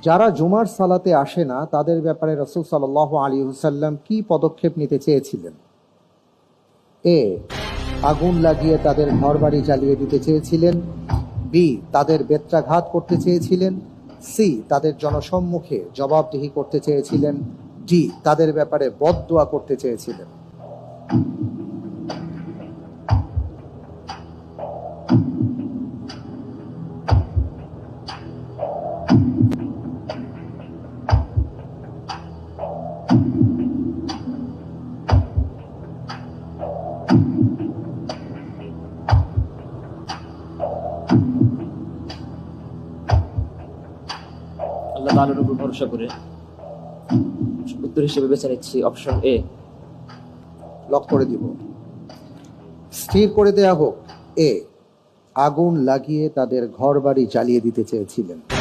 যারা জুমার সালাতে আসে না তাদের ব্যাপারে রাসূল সাল্লাল্লাহু আলাইহি ওয়াসাল্লাম কি পদক্ষেপ নিতে চেয়েছিলেন? এ, আগুন লাগিয়ে তাদের ঘরবাড়ি জ্বালিয়ে দিতে চেয়েছিলেন। বি, তাদের বেত্রাঘাত করতে চেয়েছিলেন। সি, তাদের জনসম্মুখে জবাবদিহি করতে চেয়েছিলেন। ডি, তাদের ব্যাপারে বদদোয়া করতে চেয়েছিলেন। আল্লাহ তাআলার উপর ভরসা করে উত্তর হিসেবে বেছে নিচ্ছি অপশন এ। লক করে দিব। স্থির করে দেয়া হোক। এ, আগুন লাগিয়ে তাদের ঘরবাড়ি জ্বালিয়ে দিতে চেয়েছিলেন।